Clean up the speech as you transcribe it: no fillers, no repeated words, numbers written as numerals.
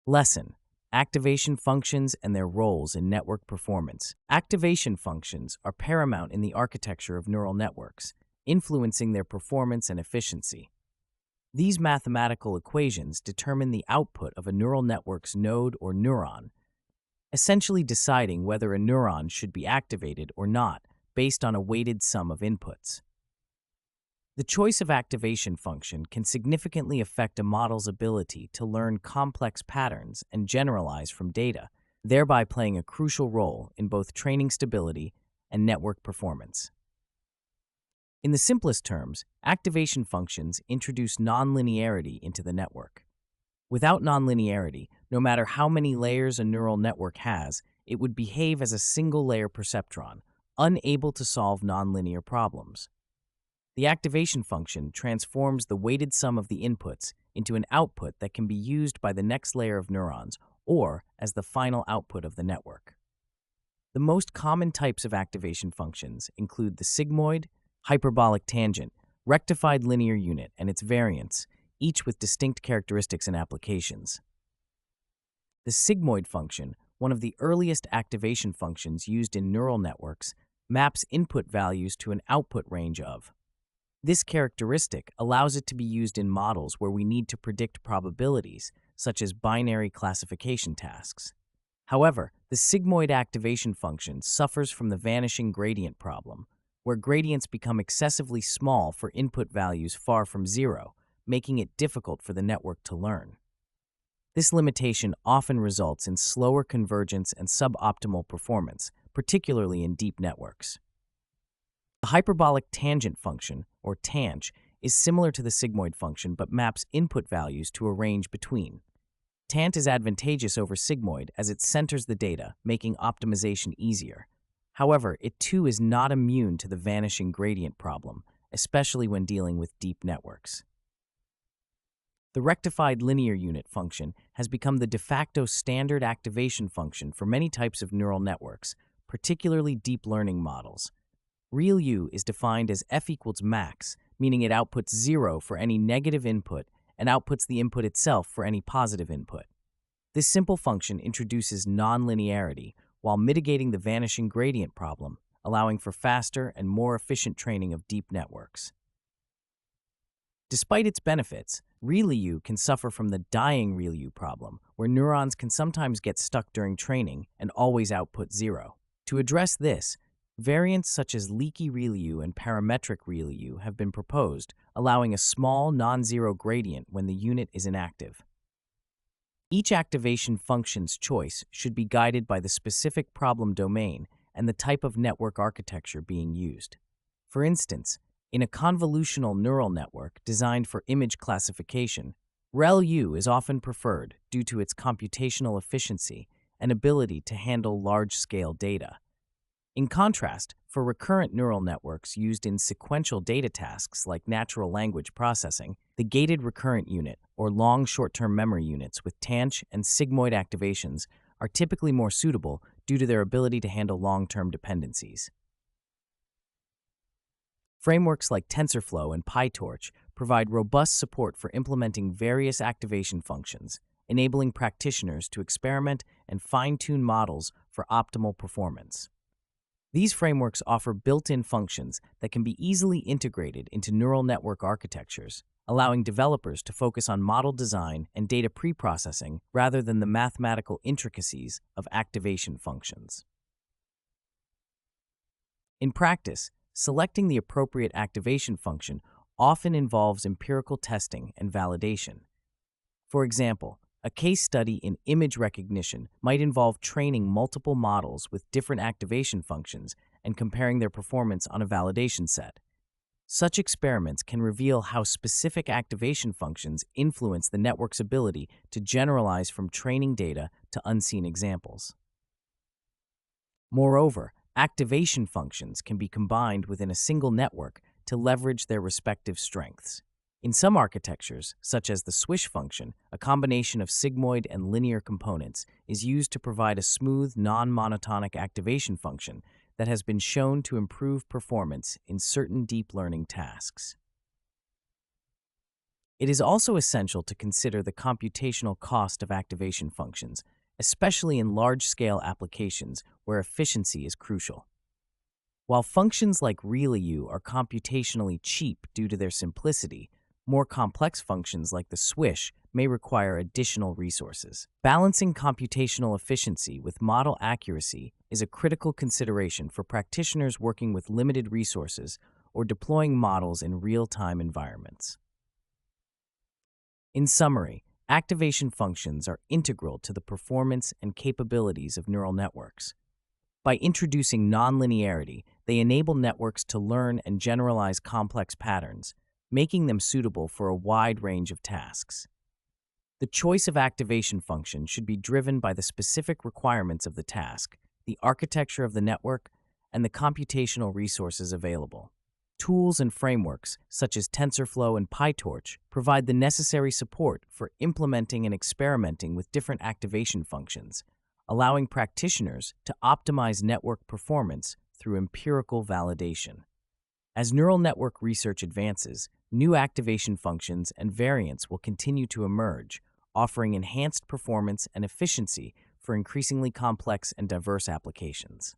Lesson: Activation functions and their roles in network performance. Activation functions are paramount in the architecture of neural networks, influencing their performance and efficiency. These mathematical equations determine the output of a neural network's node or neuron, essentially deciding whether a neuron should be activated or not based on a weighted sum of inputs. The choice of activation function can significantly affect a model's ability to learn complex patterns and generalize from data, thereby playing a crucial role in both training stability and network performance. In the simplest terms, activation functions introduce non-linearity into the network. Without non-linearity, no matter how many layers a neural network has, it would behave as a single-layer perceptron, unable to solve nonlinear problems. The activation function transforms the weighted sum of the inputs into an output that can be used by the next layer of neurons or as the final output of the network. The most common types of activation functions include the sigmoid, hyperbolic tangent, rectified linear unit, and its variants, each with distinct characteristics and applications. The sigmoid function, one of the earliest activation functions used in neural networks, maps input values to an output range of. This characteristic allows it to be used in models where we need to predict probabilities, such as binary classification tasks. However, the sigmoid activation function suffers from the vanishing gradient problem, where gradients become excessively small for input values far from zero, making it difficult for the network to learn. This limitation often results in slower convergence and suboptimal performance, particularly in deep networks. The hyperbolic tangent function, or tanh, is similar to the sigmoid function but maps input values to a range between. Tanh is advantageous over sigmoid as it centers the data, making optimization easier. However, it too is not immune to the vanishing gradient problem, especially when dealing with deep networks. The rectified linear unit function has become the de facto standard activation function for many types of neural networks, particularly deep learning models. RealU is defined as f equals max, meaning it outputs 0 for any negative input and outputs the input itself for any positive input. This simple function introduces nonlinearity while mitigating the vanishing gradient problem, allowing for faster and more efficient training of deep networks. Despite its benefits, RealU can suffer from the dying RealU problem, where neurons can sometimes get stuck during training and always output 0. To address this, variants such as leaky RealU and parametric RealU have been proposed, allowing a small non-zero gradient when the unit is inactive. Each activation function's choice should be guided by the specific problem domain and the type of network architecture being used. For instance, in a convolutional neural network designed for image classification, RealU is often preferred due to its computational efficiency and ability to handle large-scale data. In contrast, for recurrent neural networks used in sequential data tasks like natural language processing, the gated recurrent unit, or long short-term memory units with tanh and sigmoid activations, are typically more suitable due to their ability to handle long-term dependencies. Frameworks like TensorFlow and PyTorch provide robust support for implementing various activation functions, enabling practitioners to experiment and fine-tune models for optimal performance. These frameworks offer built-in functions that can be easily integrated into neural network architectures, allowing developers to focus on model design and data preprocessing rather than the mathematical intricacies of activation functions. In practice, selecting the appropriate activation function often involves empirical testing and validation. For example, a case study in image recognition might involve training multiple models with different activation functions and comparing their performance on a validation set. Such experiments can reveal how specific activation functions influence the network's ability to generalize from training data to unseen examples. Moreover, activation functions can be combined within a single network to leverage their respective strengths. In some architectures, such as the swish function, a combination of sigmoid and linear components is used to provide a smooth, non-monotonic activation function that has been shown to improve performance in certain deep learning tasks. It is also essential to consider the computational cost of activation functions, especially in large-scale applications where efficiency is crucial. While functions like ReLU are computationally cheap due to their simplicity, more complex functions like the swish may require additional resources. Balancing computational efficiency with model accuracy is a critical consideration for practitioners working with limited resources or deploying models in real-time environments. In summary, activation functions are integral to the performance and capabilities of neural networks. By introducing non-linearity, they enable networks to learn and generalize complex patterns, making them suitable for a wide range of tasks. The choice of activation function should be driven by the specific requirements of the task, the architecture of the network, and the computational resources available. Tools and frameworks, such as TensorFlow and PyTorch, provide the necessary support for implementing and experimenting with different activation functions, allowing practitioners to optimize network performance through empirical validation. As neural network research advances, new activation functions and variants will continue to emerge, offering enhanced performance and efficiency for increasingly complex and diverse applications.